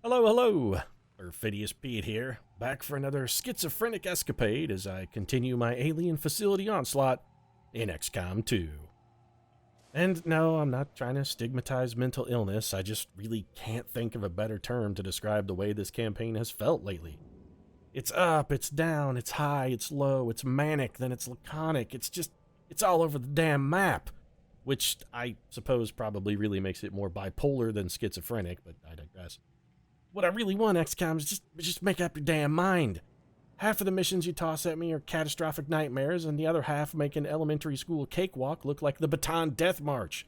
Hello, hello! Perfidious Pete here, back for another schizophrenic escapade as I continue my alien facility onslaught in XCOM 2. And no, I'm not trying to stigmatize mental illness, I just really can't think of a better term to describe the way this campaign has felt lately. It's up, it's down, it's high, it's low, it's manic, then it's laconic, it's all over the damn map. Which I suppose probably really makes it more bipolar than schizophrenic, but I digress. What I really want, XCOM, is just make up your damn mind. Half of the missions you toss at me are catastrophic nightmares, and the other half make an elementary school cakewalk look like the Baton Death March.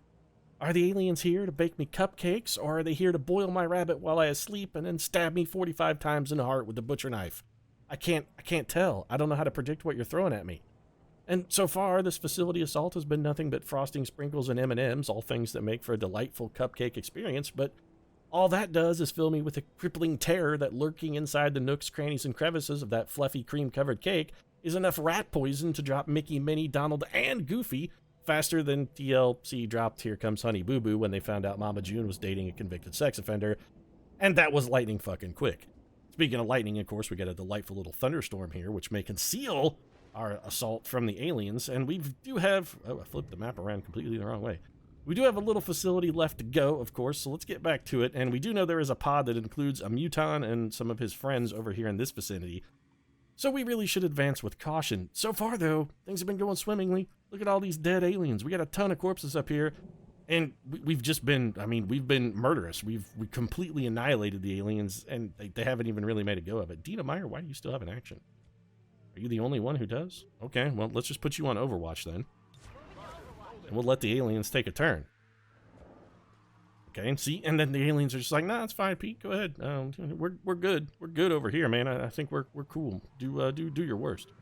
Are the aliens here to bake me cupcakes, or are they here to boil my rabbit while I sleep and then stab me 45 times in the heart with the butcher knife? I can't tell. I don't know how to predict what you're throwing at me. And so far, this facility assault has been nothing but frosting sprinkles and M&Ms, all things that make for a delightful cupcake experience, but all that does is fill me with a crippling terror that lurking inside the nooks, crannies, and crevices of that fluffy cream-covered cake is enough rat poison to drop Mickey, Minnie, Donald, and Goofy faster than TLC dropped Here Comes Honey Boo Boo when they found out Mama June was dating a convicted sex offender, and that was lightning fucking quick. Speaking of lightning, of course, we got a delightful little thunderstorm here, which may conceal our assault from the aliens, and we do have... Oh, I flipped the map around completely the wrong way. We do have a little facility left to go, of course, so let's get back to it, and we do know there is a pod that includes a muton and some of his friends over here in this vicinity, so we really should advance with caution. So far, though, things have been going swimmingly. Look at all these dead aliens. We got a ton of corpses up here, and we've just been, we've been murderous. We completely annihilated the aliens, and they haven't even really made a go of it. Dina Meyer, why do you still have an action? Are you the only one who does? Okay, well, let's just put you on Overwatch then. And we'll let the aliens take a turn. Okay, and see, and then the aliens are just like, nah, it's fine, Pete, go ahead. We're good. We're good over here, man. I think we're cool. Do your worst.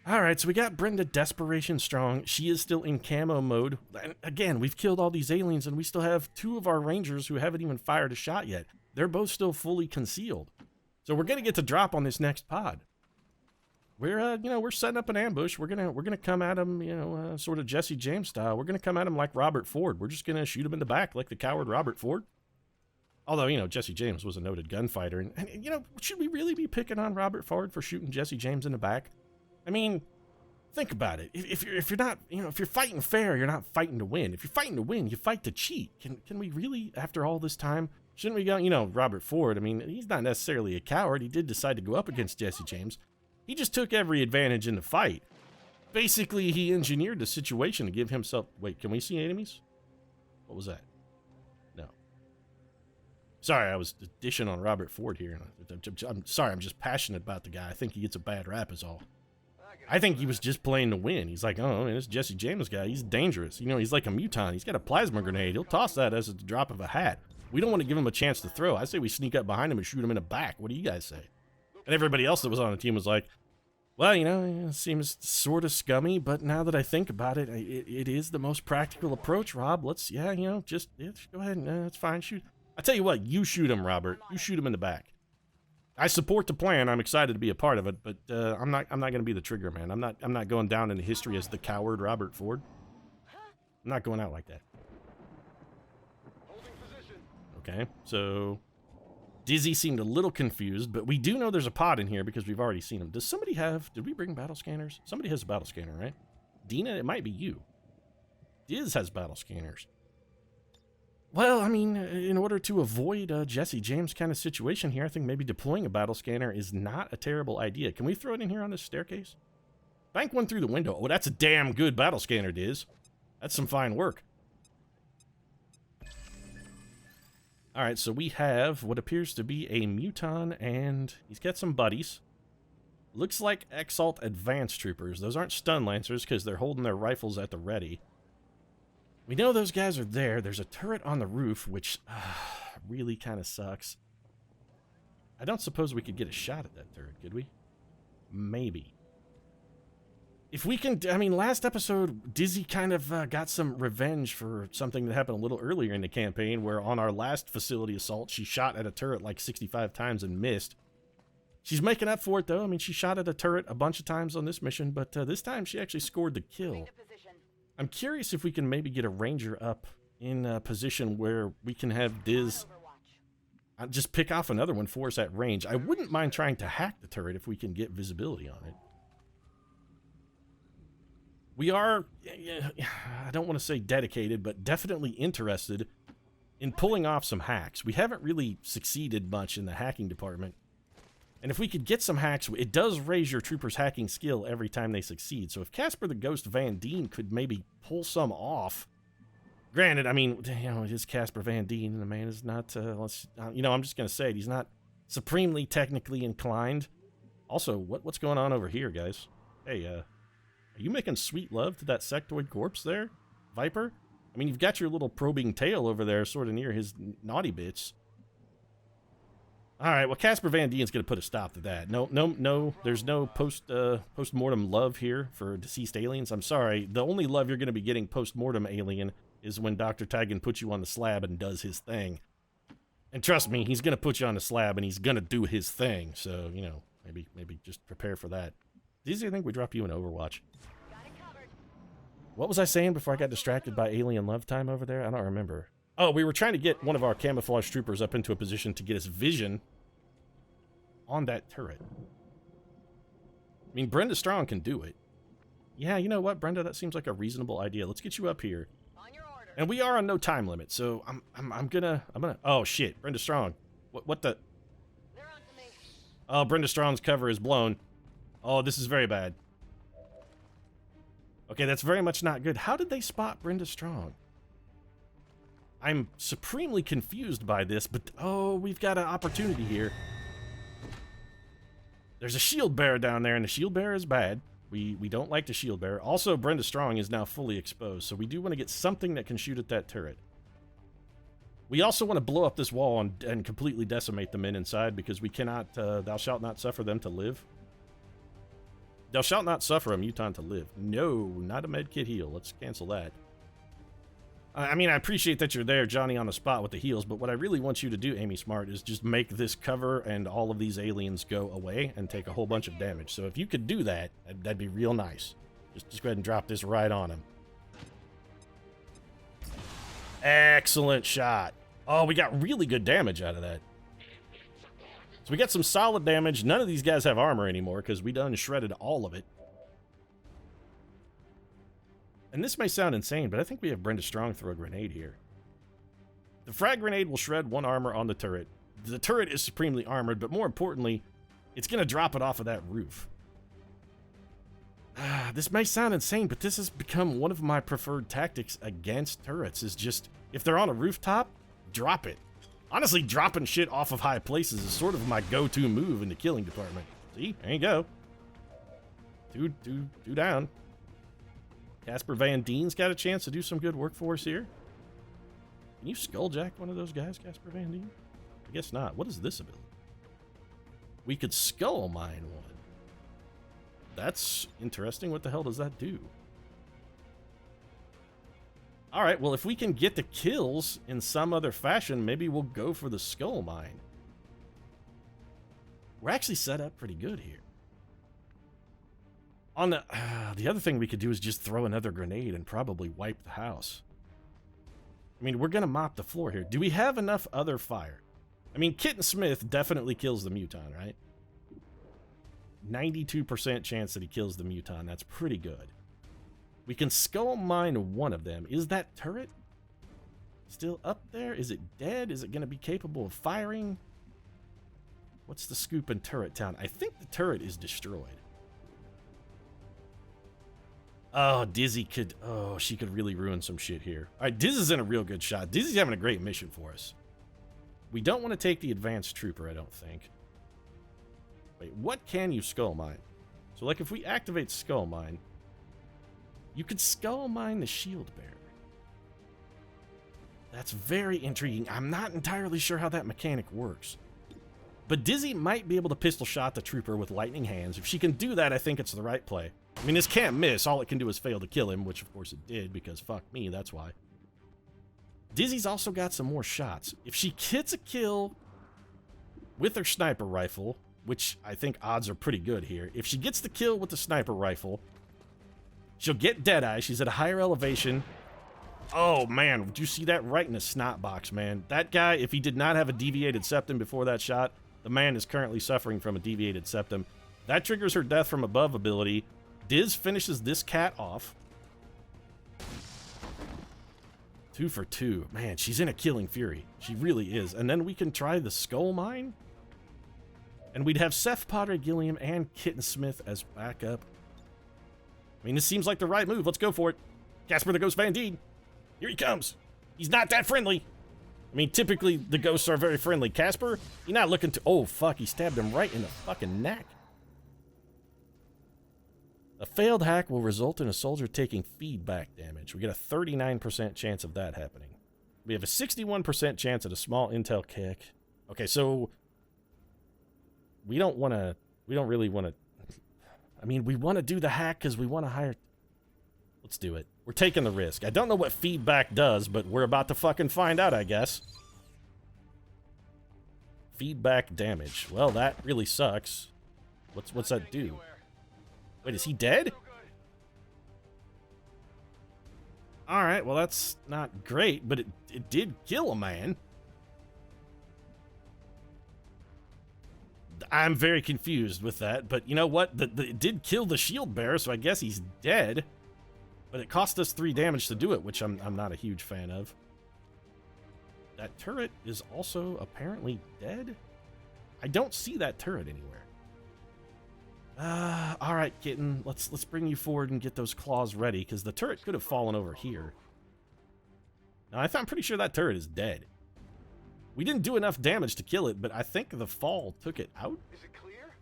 All right, so we got Brenda Desperation Strong. She is still in camo mode. And again, we've killed all these aliens, and we still have two of our rangers who haven't even fired a shot yet. They're both still fully concealed. So we're gonna get to drop on this next pod. We're setting up an ambush. We're gonna come at him, sort of Jesse James style. We're gonna come at him like Robert Ford. We're just gonna shoot him in the back like the coward Robert Ford. Although, Jesse James was a noted gunfighter, and should we really be picking on Robert Ford for shooting Jesse James in the back? I mean, think about it. If you're not, if you're fighting fair, you're not fighting to win. If you're fighting to win, you fight to cheat. Can we really, after all this time, shouldn't we go? Robert Ford. I mean, he's not necessarily a coward. He did decide to go up against Jesse James. He just took every advantage in the fight. Basically, he engineered the situation to give himself... Wait, can we see enemies? What was that? No. Sorry, I was dishing on Robert Ford here. I'm sorry, I'm just passionate about the guy. I think he gets a bad rap is all. I think he was just playing to win. He's like, oh, man, this Jesse James guy, he's dangerous. He's like a muton. He's got a plasma grenade. He'll toss that as a drop of a hat. We don't want to give him a chance to throw. I say we sneak up behind him and shoot him in the back. What do you guys say? And everybody else that was on the team was like, well, it seems sort of scummy, but now that I think about it, it is the most practical approach, Rob. Let's, just go ahead and, it's fine, shoot. I tell you what, you shoot him, Robert. You shoot him in the back. I support the plan. I'm excited to be a part of it, but I'm not going to be the trigger man. I'm not going down in history as the coward Robert Ford. I'm not going out like that. Okay, so... Dizzy seemed a little confused, but we do know there's a pod in here because we've already seen him. Does somebody have... Did we bring battle scanners? Somebody has a battle scanner, right? Dina, it might be you. Diz has battle scanners. Well, in order to avoid a Jesse James kind of situation here, I think maybe deploying a battle scanner is not a terrible idea. Can we throw it in here on this staircase? Bank one through the window. Oh, that's a damn good battle scanner, Diz. That's some fine work. Alright, so we have what appears to be a muton, and he's got some buddies. Looks like Exalt Advanced Troopers. Those aren't stun lancers because they're holding their rifles at the ready. We know those guys are there. There's a turret on the roof, which really kind of sucks. I don't suppose we could get a shot at that turret, could we? Maybe. If we can, last episode, Dizzy kind of got some revenge for something that happened a little earlier in the campaign, where on our last facility assault, she shot at a turret like 65 times and missed. She's making up for it, though. She shot at a turret a bunch of times on this mission, but this time she actually scored the kill. I'm curious if we can maybe get a ranger up in a position where we can have Diz... just pick off another one for us at range. I wouldn't mind trying to hack the turret if we can get visibility on it. We are, I don't want to say dedicated, but definitely interested in pulling off some hacks. We haven't really succeeded much in the hacking department. And if we could get some hacks, it does raise your trooper's hacking skill every time they succeed. So if Casper the Ghost Van Dien could maybe pull some off. Granted, I mean, you know, it is Casper Van Dien, and the man is not, you know, I'm just going to say it. He's not supremely technically inclined. Also, what's going on over here, guys? Hey, are you making sweet love to that sectoid corpse there, Viper? I mean, you've got your little probing tail over there sort of near his naughty bits. All right, well, Casper Van Dien's going to put a stop to that. No, there's no post-mortem love here for deceased aliens. I'm sorry. The only love you're going to be getting post-mortem alien is when Dr. Tigan puts you on the slab and does his thing. And trust me, he's going to put you on the slab and he's going to do his thing. So, you know, maybe just prepare for that. Dizzy, I think we dropped you in Overwatch. What was I saying before I got distracted by alien love time over there? I don't remember. Oh, we were trying to get one of our camouflage troopers up into a position to get us vision on that turret. I mean, Brenda Strong can do it. Yeah, you know what, Brenda? That seems like a reasonable idea. Let's get you up here. On your order. And we are on no time limit, so I'm gonna. Oh shit, Brenda Strong. What the? They're on to me. Oh, Brenda Strong's cover is blown. Oh, this is very bad. Okay, that's very much not good. How did they spot Brenda Strong? I'm supremely confused by this, but oh, we've got an opportunity here. There's a shield bearer down there, and the shield bearer is bad. We don't like the shield bearer. Also, Brenda Strong is now fully exposed, so we do want to get something that can shoot at that turret. We also want to blow up this wall and completely decimate the men inside, because we cannot, thou shalt not suffer them to live. Thou shalt not suffer a mutant to live. No, not a medkit heal. Let's cancel that. I mean, I appreciate that you're there, Johnny, on the spot with the heals, but what I really want you to do, Amy Smart, is just make this cover and all of these aliens go away and take a whole bunch of damage. So if you could do that, that'd be real nice. Just go ahead and drop this right on him. Excellent shot. Oh, we got really good damage out of that. So we got some solid damage. None of these guys have armor anymore because we done shredded all of it. And this may sound insane, but I think we have Brenda Strong throw a grenade here. The frag grenade will shred one armor on the turret. The turret is supremely armored, but more importantly, it's going to drop it off of that roof. This may sound insane, but this has become one of my preferred tactics against turrets, is just, if they're on a rooftop, drop it. Honestly, dropping shit off of high places is sort of my go-to move in the killing department. See? There you go. Two down. Casper Van Dien's got a chance to do some good work for us here. Can you skulljack one of those guys, Casper Van Dien? I guess not. What is this ability? We could skull mine one. That's interesting. What the hell does that do? Alright, well, if we can get the kills in some other fashion, maybe we'll go for the skull mine. We're actually set up pretty good here. On the other thing we could do is just throw another grenade and probably wipe the house. I mean, we're going to mop the floor here. Do we have enough other fire? I mean, Kitten Smith definitely kills the muton, right? 92% chance that he kills the muton. That's pretty good. We can skull mine one of them. Is that turret still up there? Is it dead? Is it going to be capable of firing? What's the scoop in Turret Town? I think the turret is destroyed. Oh, Dizzy could... Oh, she could really ruin some shit here. All right, Dizzy's in a real good shot. Dizzy's having a great mission for us. We don't want to take the advanced trooper, I don't think. Wait, what can you skull mine? So, like, if we activate skull mine, you could skull mine the shield bearer. That's very intriguing. I'm not entirely sure how that mechanic works. But Dizzy might be able to pistol shot the trooper with lightning hands. If she can do that, I think it's the right play. I mean, this can't miss. All it can do is fail to kill him, which of course it did, because fuck me, that's why. Dizzy's also got some more shots. If she gets a kill with her sniper rifle, which I think odds are pretty good here, if she gets the kill with the sniper rifle, she'll get Deadeye. She's at a higher elevation. Oh, man, did you see that right in the snot box, man? That guy, if he did not have a deviated septum before that shot, the man is currently suffering from a deviated septum. That triggers her death from above ability. Diz finishes this cat off. 2 for 2. Man, she's in a killing fury. She really is. And then we can try the Skull Mine. And we'd have Seth Padre Gilliam and Kitten Smith as backup. I mean, this seems like the right move. Let's go for it. Casper the Ghost Van Dien. Here he comes. He's not that friendly. I mean, typically the ghosts are very friendly. Casper, you're not looking to... Oh, fuck. He stabbed him right in the fucking neck. A failed hack will result in a soldier taking feedback damage. We get a 39% chance of that happening. We have a 61% chance at a small intel kick. Okay, so... We don't really want to... I mean, we want to do the hack because we want to hire... Let's do it. We're taking the risk. I don't know what feedback does, but we're about to fucking find out, I guess. Feedback damage. Well, that really sucks. What's that do? Wait, is he dead? Alright, well that's not great, but it did kill a man. I'm very confused with that, but you know what? It did kill the shield bearer, so I guess he's dead. But it cost us 3 damage to do it, which I'm not a huge fan of. That turret is also apparently dead? I don't see that turret anywhere. Alright, Kitten. Let's bring you forward and get those claws ready, because the turret could have fallen over here. Now, I'm pretty sure that turret is dead. We didn't do enough damage to kill it, but I think the fall took it out. Is it clear?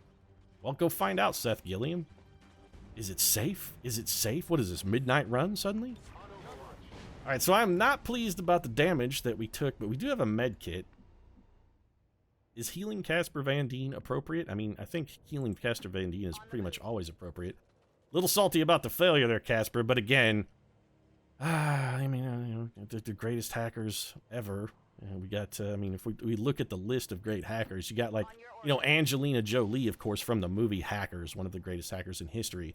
Well, go find out, Seth Gilliam. Is it safe? Is it safe? What is this, midnight run suddenly? Alright, so I'm not pleased about the damage that we took, but we do have a med kit. Is healing Casper Van Dien appropriate? I mean, I think healing Casper Van Dien is pretty much always appropriate. Little salty about the failure there, Casper, but again... I mean, the greatest hackers ever. We got, I mean, if we look at the list of great hackers, you got, like, you know, Angelina Jolie, of course, from the movie Hackers, one of the greatest hackers in history.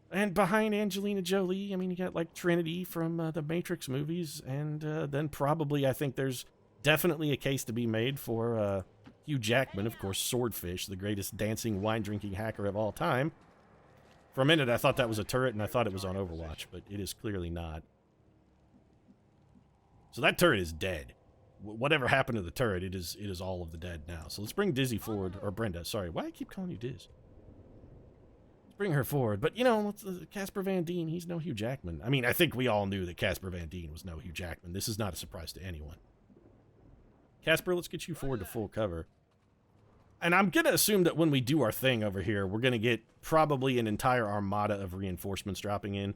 And behind Angelina Jolie, I mean, you got, like, Trinity from the Matrix movies, and then probably, I think there's definitely a case to be made for Hugh Jackman, of course, Swordfish, the greatest dancing, wine-drinking hacker of all time. For a minute, I thought that was a turret, and I thought it was on Overwatch, but it is clearly not. So that turret is dead. Whatever happened to the turret, it is all of the dead now. So let's bring Dizzy forward, or Brenda, sorry. Why do I keep calling you Diz? Let's bring her forward. But, you know, Casper Van Dien, he's no Hugh Jackman. I mean, I think we all knew that Casper Van Dien was no Hugh Jackman. This is not a surprise to anyone. Casper, let's get you forward to full cover. And I'm going to assume that when we do our thing over here, we're going to get probably an entire armada of reinforcements dropping in.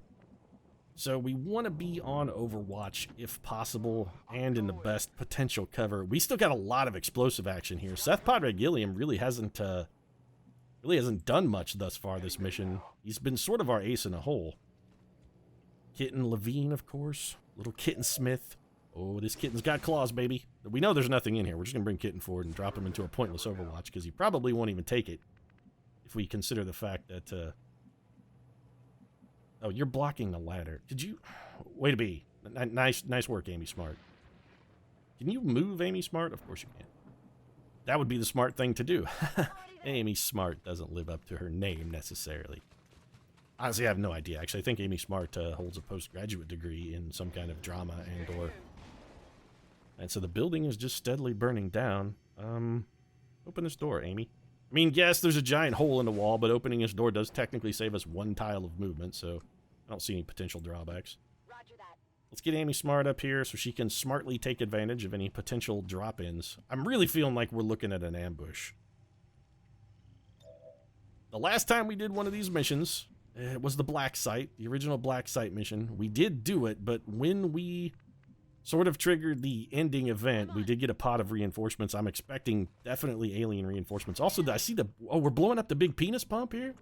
So we want to be on Overwatch if possible and in the best potential cover. We still got a lot of explosive action here. Seth Padre Gilliam really hasn't done much thus far this mission. He's been sort of our ace in a hole. Kitten Levine, of course. Little Kitten Smith. Oh, this kitten's got claws, baby. We know there's nothing in here. We're just going to bring Kitten forward and drop him into a pointless Overwatch because he probably won't even take it if we consider the fact that... Oh, you're blocking the ladder. Did you... Way to be. Nice work, Amy Smart. Can you move, Amy Smart? Of course you can. That would be the smart thing to do. Amy Smart doesn't live up to her name, necessarily. Honestly, I have no idea. Actually, I think Amy Smart holds a postgraduate degree in some kind of drama and/or... And so the building is just steadily burning down. Open this door, Amy. I mean, yes, there's a giant hole in the wall, but opening this door does technically save us 1 tile of movement, so I don't see any potential drawbacks. Roger that. Let's get Amy Smart up here so she can smartly take advantage of any potential drop-ins. I'm really feeling like we're looking at an ambush. The last time we did one of these missions, it was the Black Site, the original Black Site mission. We did do it, but when we sort of triggered the ending event, we did get a pot of reinforcements. I'm expecting definitely alien reinforcements. Also, I see we're blowing up the big penis pump here?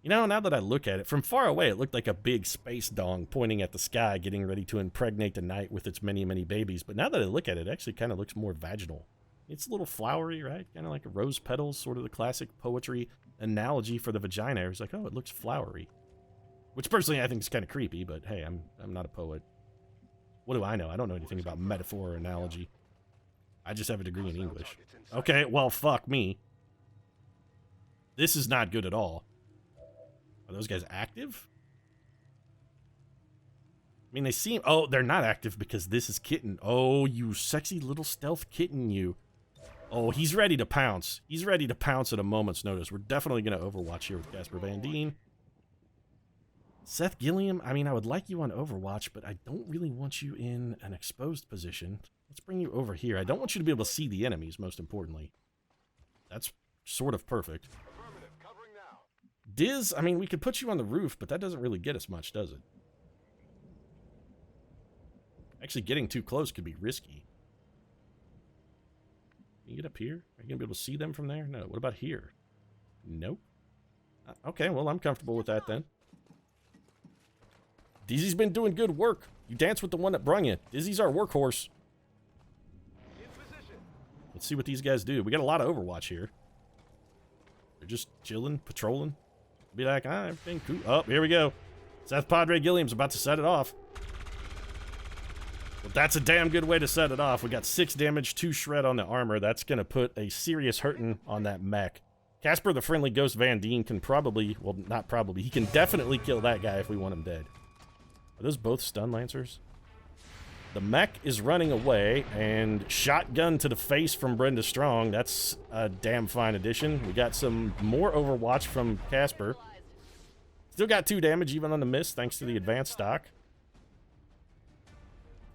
You know, now that I look at it, from far away, it looked like a big space dong pointing at the sky, getting ready to impregnate the night with its many, many babies. But now that I look at it, it actually kind of looks more vaginal. It's a little flowery, right? Kind of like a rose petals, sort of the classic poetry analogy for the vagina. It's like, oh, it looks flowery. Which personally I think is kind of creepy, but hey, I'm not a poet. What do I know? I don't know anything about metaphor or analogy. I just have a degree in English. Okay, well, fuck me. This is not good at all. Are those guys active? I mean, they seem... Oh, they're not active because this is Kitten. Oh, you sexy little stealth kitten, you. Oh, he's ready to pounce. He's ready to pounce at a moment's notice. We're definitely going to Overwatch here with Casper Van Dien. Seth Gilliam, I mean, I would like you on Overwatch, but I don't really want you in an exposed position. Let's bring you over here. I don't want you to be able to see the enemies, most importantly. That's sort of perfect. Diz, I mean, we could put you on the roof, but that doesn't really get us much, does it? Actually, getting too close could be risky. Can you get up here? Are you going to be able to see them from there? No. What about here? Nope. Okay, well, I'm comfortable with that then. Dizzy's been doing good work. You dance with the one that brung you. Dizzy's our workhorse. Let's see what these guys do. We got a lot of Overwatch here. They're just chilling, patrolling. Be like, everything cool. Oh, here we go. Seth Padre Gilliam's about to set it off. Well, that's a damn good way to set it off. We got 6 damage, 2 shred on the armor. That's going to put a serious hurting on that mech. Casper the Friendly Ghost Van Dien can probably, well, not probably, he can definitely kill that guy if we want him dead. Are those both stun lancers? The mech is running away, and shotgun to the face from Brenda Strong. That's a damn fine addition. We got some more Overwatch from Casper. Still got 2 damage even on the miss, thanks to the advanced stock.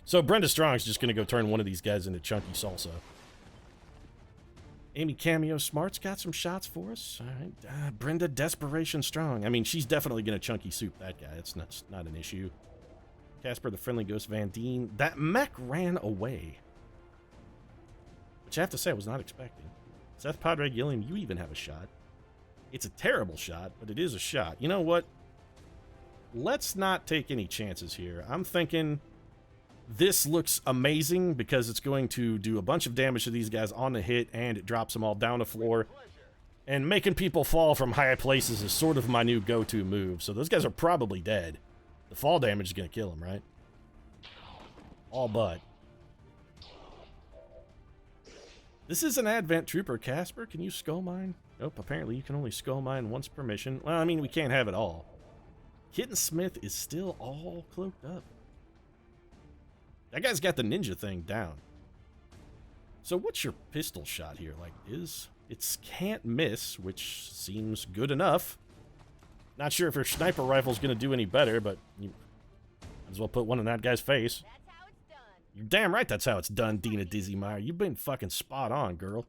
So Brenda Strong's just going to go turn one of these guys into chunky salsa. Amy Cameo Smart's got some shots for us. All right. Brenda Desperation Strong. I mean, she's definitely going to chunky soup that guy. It's not an issue. Casper the Friendly Ghost Van Dien. That mech ran away. Which I have to say I was not expecting. Seth Padre Gilliam, you even have a shot. It's a terrible shot, but it is a shot. You know what? Let's not take any chances here. I'm thinking this looks amazing because it's going to do a bunch of damage to these guys on the hit, and it drops them all down the floor. And making people fall from high places is sort of my new go-to move. So those guys are probably dead. The fall damage is going to kill them, right? All but. This is an Advent Trooper, Casper. Can you skull mine? Nope, apparently you can only skull mine once per mission. Well, I mean, we can't have it all. Kitten Smith is still all cloaked up. That guy's got the ninja thing down. So what's your pistol shot here? Like, it's can't miss, which seems good enough. Not sure if your sniper rifle's going to do any better, but you might as well put one in that guy's face. That's how it's done. You're damn right that's how it's done, Dina Dizzy Meyer. You've been fucking spot on, girl.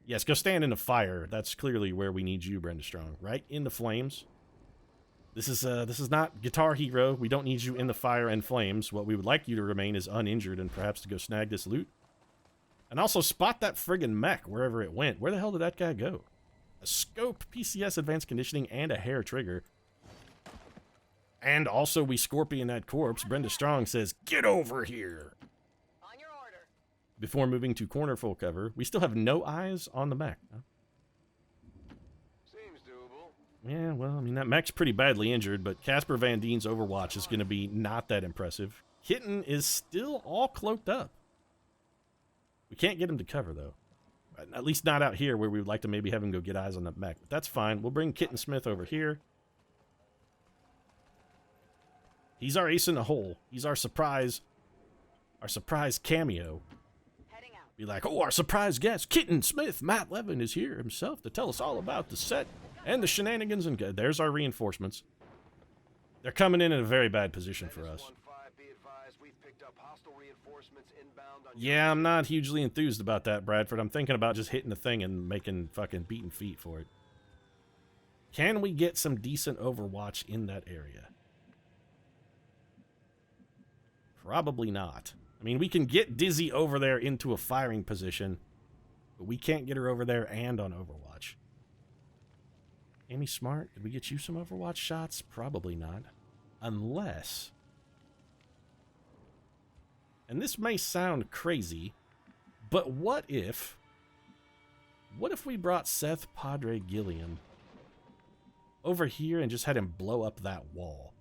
Yes, go stand in the fire. That's clearly where we need you, Brenda Strong. Right in the flames. This is not Guitar Hero. We don't need you in the fire and flames. What we would like you to remain is uninjured and perhaps to go snag this loot. And also spot that friggin' mech wherever it went. Where the hell did that guy go? A scope, PCS advanced conditioning, and a hair trigger. And also we scorpion that corpse. Brenda Strong says, "Get over here!" On your order. Before moving to corner full cover. We still have no eyes on the mech. Huh? Seems doable. Yeah, well, I mean, that mech's pretty badly injured, but Casper Van Dien's Overwatch is going to be not that impressive. Kitten is still all cloaked up. We can't get him to cover, though. At least not out here where we would like to maybe have him go get eyes on that mech. But that's fine. We'll bring Kitten Smith over here. He's our ace in the hole. He's our surprise cameo. Heading out. Be like, oh, our surprise guest, Kitten Smith. Matt Levin is here himself to tell us all about the set and the shenanigans. And there's our reinforcements. They're coming in a very bad position for us. Yeah, I'm not hugely enthused about that, Bradford. I'm thinking about just hitting the thing and making fucking beaten feet for it. Can we get some decent Overwatch in that area? Probably not. I mean, we can get Dizzy over there into a firing position, but we can't get her over there and on Overwatch. Amy Smart, did we get you some Overwatch shots? Probably not. Unless... And this may sound crazy, but what if we brought Seth Padre Gilliam over here and just had him blow up that wall.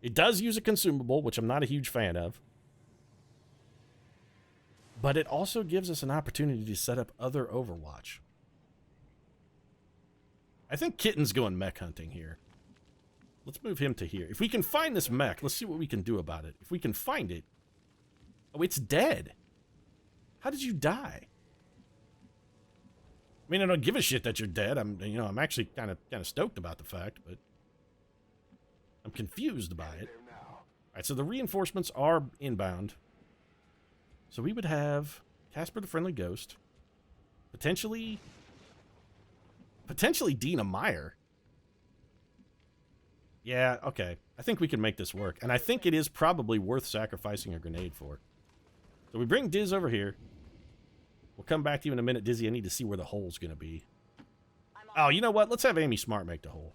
It does use a consumable, which I'm not a huge fan of. But it also gives us an opportunity to set up other Overwatch. I think Kitten's going mech hunting here. Let's move him to here. If we can find this mech, let's see what we can do about it. If we can find it... Oh, it's dead. How did you die? I mean, I don't give a shit that you're dead. I'm actually kind of stoked about the fact, but I'm confused by it. All right, so the reinforcements are inbound. So we would have Casper the Friendly Ghost, potentially Dina Meyer. Yeah, okay. I think we can make this work, and I think it is probably worth sacrificing a grenade for. So we bring Diz over here. We'll come back to you in a minute, Dizzy. I need to see where the hole's going to be. Oh, you know what? Let's have Amy Smart make the hole.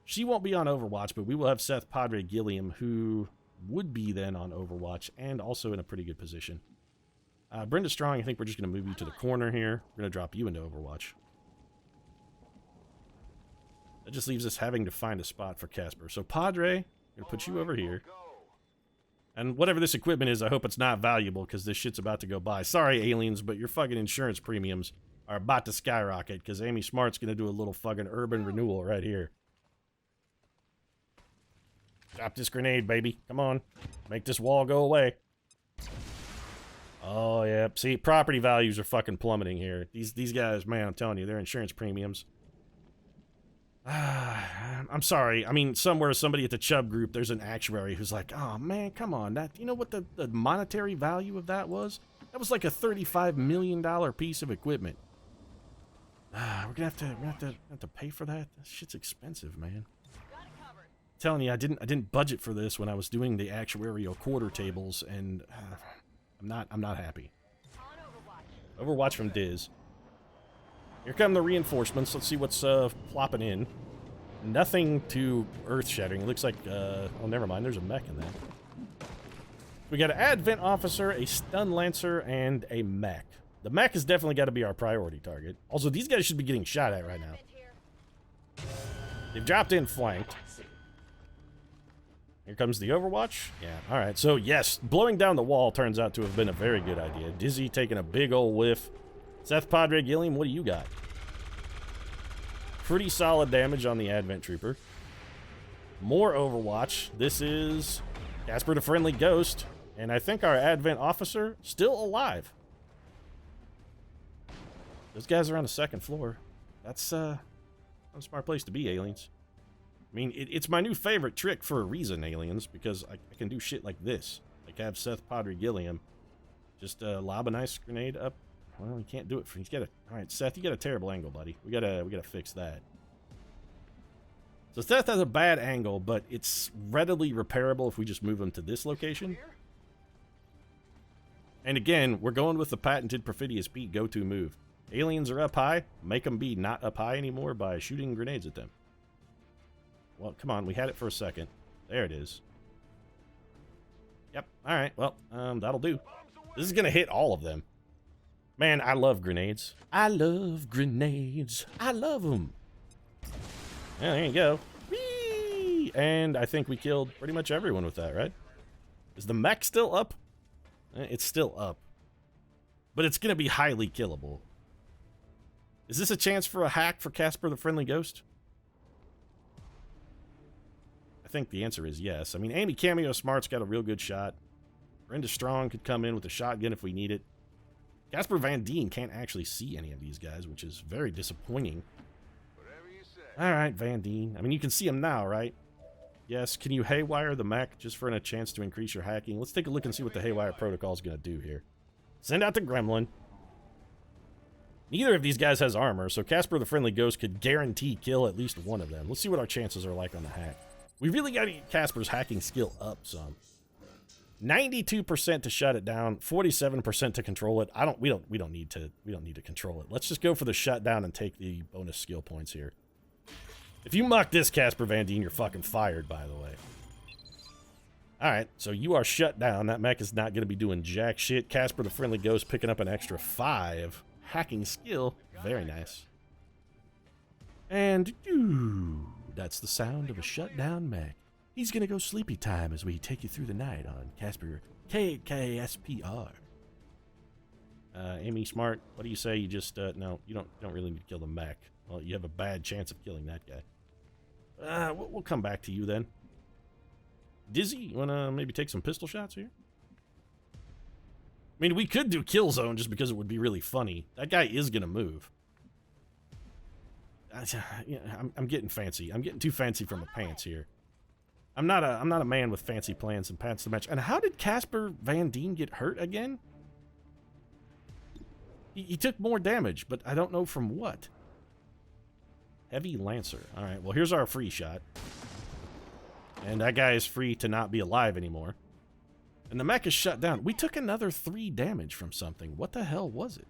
She won't be on Overwatch, but we will have Seth Padre Gilliam, who would be then on Overwatch and also in a pretty good position. Brenda Strong, I think we're just going to move you to the corner here. We're going to drop you into Overwatch. That just leaves us having to find a spot for Casper. So Padre, I'm going to put you over here. And whatever this equipment is, I hope it's not valuable because this shit's about to go by. Sorry, aliens, but your fucking insurance premiums are about to skyrocket because Amy Smart's going to do a little fucking urban renewal right here. Drop this grenade, baby. Come on. Make this wall go away. Oh, yeah. See, property values are fucking plummeting here. These guys, man, I'm telling you, their insurance premiums. I'm sorry. I mean, somewhere, somebody at the Chubb group, there's an actuary who's like, oh, man, come on. That, you know what the monetary value of that was? That was like a $35 million piece of equipment. We're gonna have to pay for that. That shit's expensive, man. I'm telling you, I didn't budget for this when I was doing the actuarial quarter tables, and I'm not happy. Overwatch from Diz. Here come the reinforcements. Let's see what's plopping in. Nothing too earth-shattering. It looks like, oh, never mind. There's a mech in that. We got an Advent Officer, a Stun Lancer, and a mech. The mech has definitely got to be our priority target. Also, these guys should be getting shot at right now. They've dropped in flanked. Here comes the Overwatch. Yeah, all right. So, yes, blowing down the wall turns out to have been a very good idea. Dizzy taking a big old whiff. Seth Padre Gilliam, what do you got? Pretty solid damage on the Advent Trooper. More Overwatch. This is Casper the Friendly Ghost. And I think our Advent Officer still alive. Those guys are on the second floor. That's a smart place to be, aliens. I mean, it's my new favorite trick for a reason, aliens, because I can do shit like this. Like have Seth Padre Gilliam just lob a nice grenade up. Well, he can't do it. He's got a... All right, Seth, you got a terrible angle, buddy. We gotta fix that. So Seth has a bad angle, but it's readily repairable if we just move him to this location. And again, we're going with the patented Perfidious Pete go-to move. Aliens are up high. Make them be not up high anymore by shooting grenades at them. Well, come on. We had it for a second. There it is. Yep. All right. Well, that'll do. This is going to hit all of them. Man, I love grenades. I love grenades. I love them. Yeah, there you go. Whee! And I think we killed pretty much everyone with that, right? Is the mech still up? It's still up. But it's going to be highly killable. Is this a chance for a hack for Casper the Friendly Ghost? I think the answer is yes. I mean, Amy Cameo Smart's got a real good shot. Brenda Strong could come in with a shotgun if we need it. Casper Van Dien can't actually see any of these guys, which is very disappointing. Alright, Van Dien. I mean, you can see him now, right? Yes, can you haywire the mech just for a chance to increase your hacking? Let's take a look and see what the haywire protocol is going to do here. Send out the Gremlin. Neither of these guys has armor, so Casper the Friendly Ghost could guarantee kill at least one of them. Let's see what our chances are like on the hack. We really got to get Casper's hacking skill up some. 92% to shut it down, 47% to control it. We don't need to control it. Let's just go for the shutdown and take the bonus skill points here. If you muck this, Casper Van Dien, you're fucking fired, by the way. Alright, so you are shut down. That mech is not going to be doing jack shit. Casper the Friendly Ghost picking up an extra 5 hacking skill. Very nice. And That's the sound of a shut-down mech. He's gonna go sleepy time as we take you through the night on Casper KKSPR. Amy Smart, what do you say? You just no, you don't really need to kill the mech. Well, you have a bad chance of killing that guy. We'll come back to you then. Dizzy, you wanna maybe take some pistol shots here? I mean, we could do kill zone just because it would be really funny. That guy is gonna move. I'm getting fancy. I'm getting too fancy for my pants here. I'm not a man with fancy plans and pants to match. And how did Casper Van Dien get hurt again? He took more damage, but I don't know from what. Heavy Lancer. All right, well, here's our free shot. And that guy is free to not be alive anymore. And the mech is shut down. We took another 3 damage from something. What the hell was it?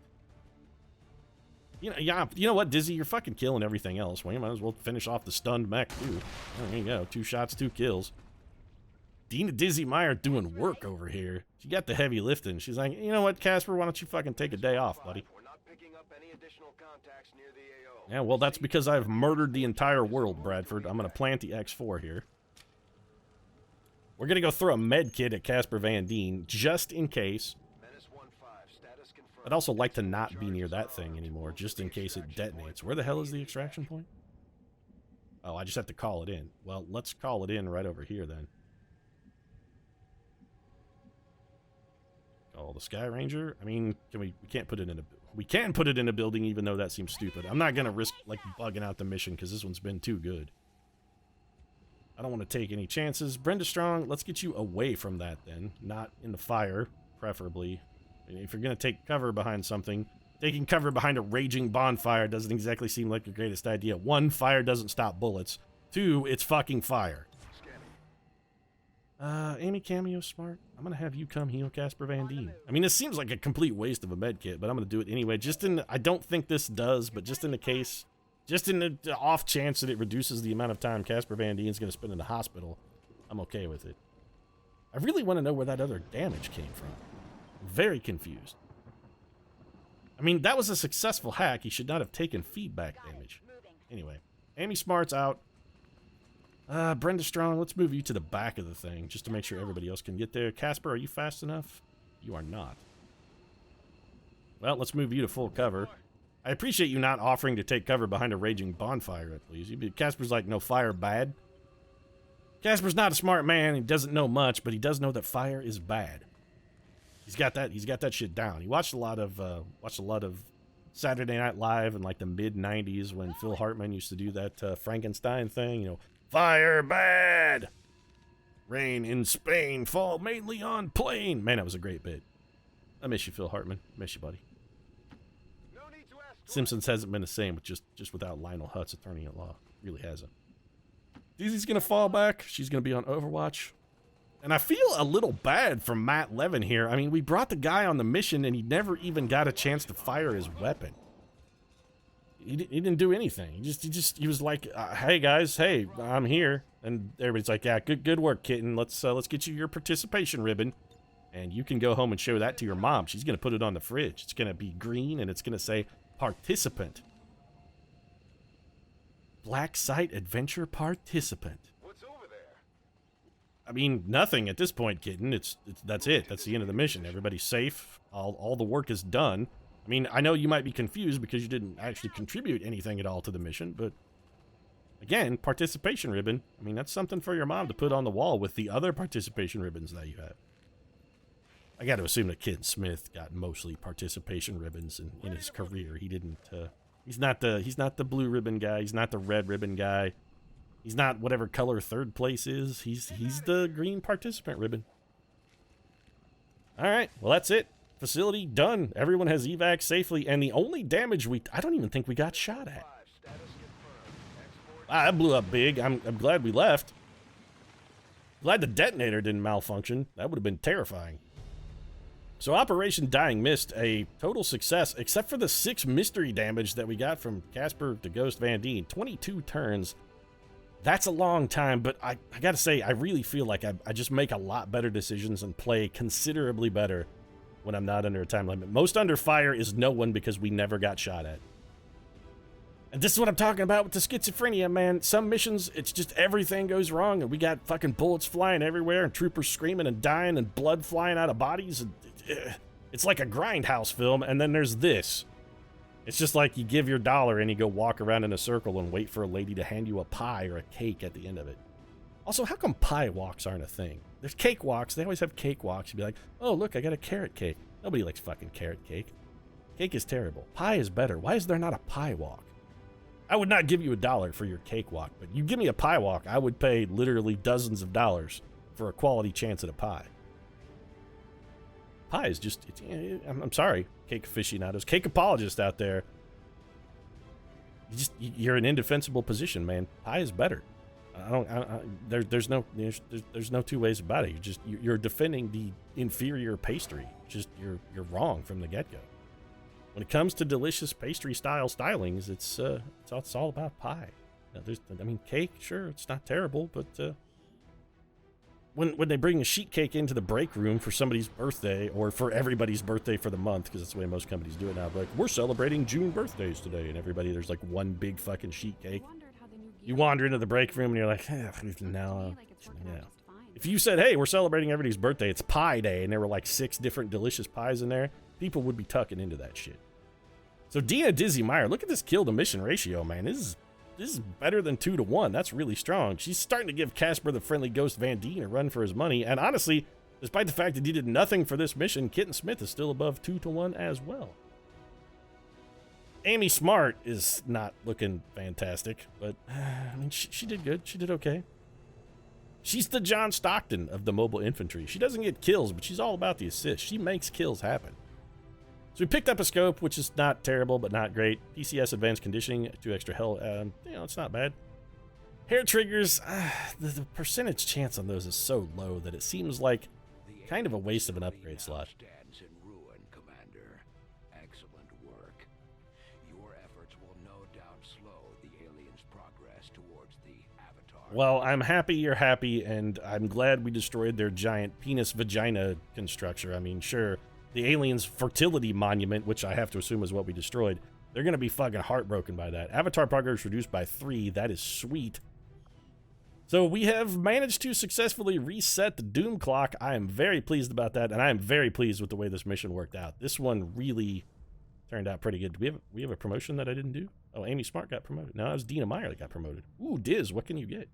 You know what, Dizzy? You're fucking killing everything else. Well, you might as well finish off the stunned mech, too. There you go. 2 shots, 2 kills. Dina Dizzy Meyer doing work over here. She got the heavy lifting. She's like, you know what, Casper? Why don't you fucking take a day off, buddy? Yeah, well, that's because I've murdered the entire world, Bradford. I'm going to plant the X4 here. We're going to go throw a med kit at Casper Van Dien, just in case. I'd also like to not be near that thing anymore, just in case it detonates. Where the hell is the extraction point? Oh, I just have to call it in. Well, let's call it in right over here, then. Call the Sky Ranger. I mean, we can't put it in a... We can put it in a building, even though that seems stupid. I'm not going to risk, like, bugging out the mission, because this one's been too good. I don't want to take any chances. Brenda Strong, let's get you away from that, then. Not in the fire, preferably. If you're going to take cover behind something, taking cover behind a raging bonfire doesn't exactly seem like the greatest idea. 1, fire doesn't stop bullets. 2, it's fucking fire. Amy Cameo Smart, I'm going to have you come heal Casper Van Dien. I mean, this seems like a complete waste of a med kit, but I'm going to do it anyway. I don't think this does, but just in the case, just in the off chance that it reduces the amount of time Casper Van Dien's going to spend in the hospital, I'm okay with it. I really want to know where that other damage came from. I'm very confused. I mean, that was a successful hack. He should not have taken feedback damage. Anyway, Amy Smart's out. Brenda Strong, let's move you to the back of the thing, just to make sure everybody else can get there. Casper, are you fast enough? You are not. Well, let's move you to full cover. I appreciate you not offering to take cover behind a raging bonfire, at least. Casper's like, no, fire bad. Casper's not a smart man. He doesn't know much, but he does know that fire is bad. He's got that shit down. He watched a lot of Saturday Night Live in like the mid-90s when Phil Hartman used to do that Frankenstein thing, you know. Fire bad! Rain in Spain fall mainly on plain. Man, that was a great bit. I miss you, Phil Hartman. Miss you, buddy. Simpsons hasn't been the same with just without Lionel Hutz, attorney at law. Really hasn't. Dizzy's gonna fall back. She's gonna be on Overwatch. And I feel a little bad for Matt Levin here. I mean, we brought the guy on the mission and he never even got a chance to fire his weapon. He didn't do anything. He was like, hey guys, hey, I'm here. And everybody's like, yeah, good work, kitten. Let's get you your participation ribbon. And you can go home and show that to your mom. She's gonna put it on the fridge. It's gonna be green and it's gonna say participant. Black Site Adventure Participant. What's over there? I mean, nothing at this point, kitten. That's it. That's the end of the mission. Everybody's safe. All the work is done. I mean, I know you might be confused because you didn't actually contribute anything at all to the mission, but again, participation ribbon. I mean, that's something for your mom to put on the wall with the other participation ribbons that you have. I got to assume that Kid Smith got mostly participation ribbons in his career. He didn't. He's not the blue ribbon guy. He's not the red ribbon guy. He's not whatever color third place is. He's the green participant ribbon. All right, well that's it. Facility done. Everyone has evac safely, and the only damage I don't even think we got shot at. Wow, that blew up big. I'm glad we left. Glad the detonator didn't malfunction. That would have been terrifying. So Operation Dying Mist, a total success, except for the 6 mystery damage that we got from Casper to Ghost Van Dien. 22 turns. That's a long time, but I gotta say, I really feel like I just make a lot better decisions and play considerably better when I'm not under a time limit. Most under fire is no one because we never got shot at. And this is what I'm talking about with the schizophrenia, man. Some missions, it's just everything goes wrong, and we got fucking bullets flying everywhere, and troopers screaming and dying, and blood flying out of bodies. And it's like a grindhouse film, and then there's this. It's just like you give your dollar and you go walk around in a circle and wait for a lady to hand you a pie or a cake at the end of it. Also, how come pie walks aren't a thing? There's cake walks. They always have cake walks. You'd be like, oh, look, I got a carrot cake. Nobody likes fucking carrot cake. Cake is terrible. Pie is better. Why is there not a pie walk? I would not give you $1 for your cake walk, but you give me a pie walk, I would pay literally dozens of dollars for a quality chance at a pie. Pie is just, I'm sorry, cake aficionados, cake apologists out there. You're in an indefensible position, man. Pie is better. There's no two ways about it. You're defending the inferior pastry. You're wrong from the get-go. When it comes to delicious pastry stylings, it's all about pie. Cake, sure, it's not terrible, but when they bring a sheet cake into the break room for somebody's birthday, or for everybody's birthday for the month, because that's the way most companies do it now, like, we're celebrating June birthdays today, and there's like one big fucking sheet cake. You wander into the break room and you're like, no. If you said, hey, we're celebrating everybody's birthday, it's pie day, and there were like 6 different delicious pies in there, people would be tucking into that shit. So Dina Dizzy Meyer, look at this kill to mission ratio, man. This is better than 2 to 1. That's really strong. She's starting to give Casper the Friendly Ghost Van Dien a run for his money. And honestly, despite the fact that he did nothing for this mission, Kitten Smith is still above 2 to 1 as well. Amy Smart is not looking fantastic, but she did good. She did okay. She's the John Stockton of the mobile infantry. She doesn't get kills, but she's all about the assist. She makes kills happen. So we picked up a scope, which is not terrible, but not great. PCS Advanced Conditioning, 2 extra health. It's not bad. Hair triggers, the percentage chance on those is so low that it seems like kind of a waste of an upgrade slot. Well, I'm happy you're happy, and I'm glad we destroyed their giant penis-vagina constructor. Sure, the aliens' fertility monument, which I have to assume is what we destroyed, they're going to be fucking heartbroken by that. Avatar progress reduced by 3. That is sweet. So we have managed to successfully reset the Doom clock. I am very pleased about that, and I am very pleased with the way this mission worked out. This one really turned out pretty good. Do we have a promotion that I didn't do? Oh, Amy Smart got promoted. No, it was Dina Meyer that got promoted. Ooh, Diz, what can you get?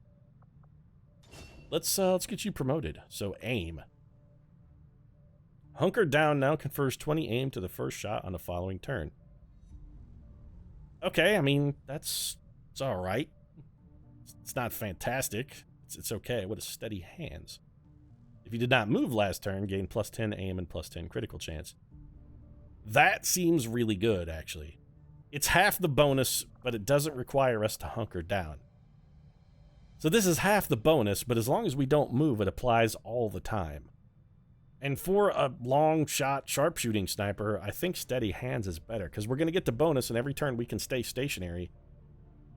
Let's get you promoted. So AIM. Hunker down now confers 20 aim to the first shot on the following turn. Okay, it's all right. It's not fantastic. It's okay. What a steady hands. If you did not move last turn, gain plus 10 aim and plus 10 critical chance. That seems really good, actually. It's half the bonus, but it doesn't require us to hunker down. So this is half the bonus, but as long as we don't move, it applies all the time. And for a long shot sharpshooting sniper, I think steady hands is better, because we're going to get the bonus, and every turn we can stay stationary.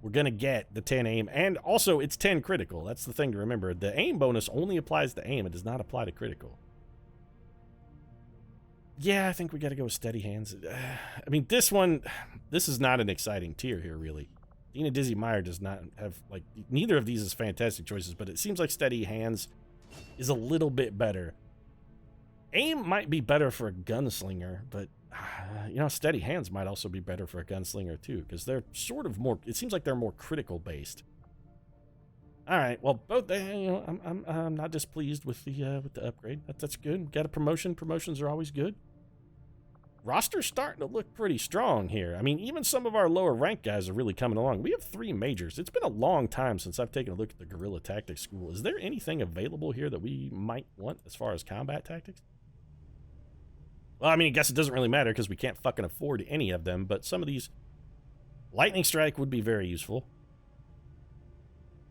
We're going to get the 10 aim, and also it's 10 critical. That's the thing to remember. The aim bonus only applies to aim. It does not apply to critical. Yeah, I think we got to go with steady hands. This is not an exciting tier here, really. Dina Dizzy Meyer does not have, neither of these is fantastic choices, but it seems like steady hands is a little bit better. Aim might be better for a gunslinger, but, steady hands might also be better for a gunslinger, too, because they're sort of more, it seems like they're more critical based. All right, well, both, I'm not displeased with the upgrade. That's good. We got a promotion. Promotions are always good. Roster's starting to look pretty strong here. Even some of our lower ranked guys are really coming along. We have 3 majors. It's been a long time since I've taken a look at the Guerrilla Tactics School. Is there anything available here that we might want as far as combat tactics? Well, I guess it doesn't really matter because we can't fucking afford any of them, but some of these... Lightning Strike would be very useful.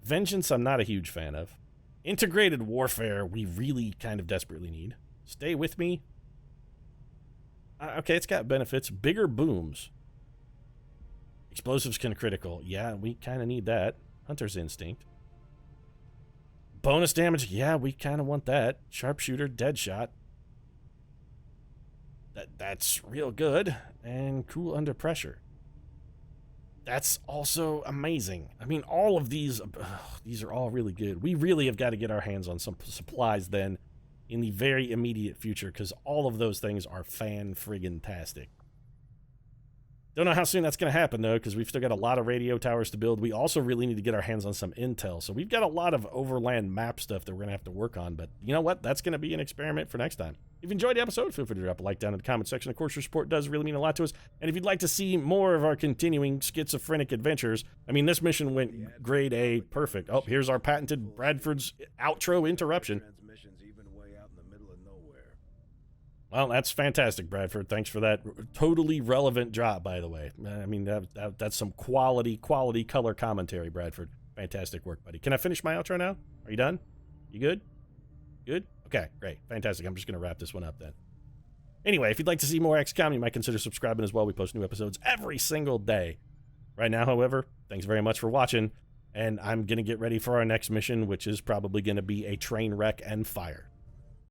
Vengeance, I'm not a huge fan of. Integrated Warfare, we really kind of desperately need. Stay with me. Okay, it's got benefits. Bigger booms. Explosives can critical. Yeah, we kind of need that. Hunter's Instinct. Bonus damage. Yeah, we kind of want that. Sharpshooter, Deadshot. That's real good. And cool under pressure. that's also amazing. I mean, all of these are all really good. We really have got to get our hands on some supplies then in the very immediate future, because all of those things are fan-friggin-tastic. Don't know how soon that's going to happen, though, because we've still got a lot of radio towers to build. We also really need to get our hands on some intel. So we've got a lot of overland map stuff that we're going to have to work on. But you know what? That's going to be an experiment for next time. If you enjoyed the episode, feel free to drop a like down in the comment section. Of course, your support does really mean a lot to us. And if you'd like to see more of our continuing schizophrenic adventures, I mean, this mission went grade A, perfect. Oh, here's our patented Bradford's outro interruption. Well, that's fantastic, Bradford. Thanks for that totally relevant drop, by the way. I mean, that's some quality color commentary, Bradford. Fantastic work, buddy. Can I finish my outro now? Are you done? You good? Good? Okay, great. Fantastic. I'm just going to wrap this one up then. Anyway, if you'd like to see more XCOM, you might consider subscribing as well. We post new episodes every single day. Right now, however, thanks very much for watching, and I'm going to get ready for our next mission, which is probably going to be a train wreck and fire.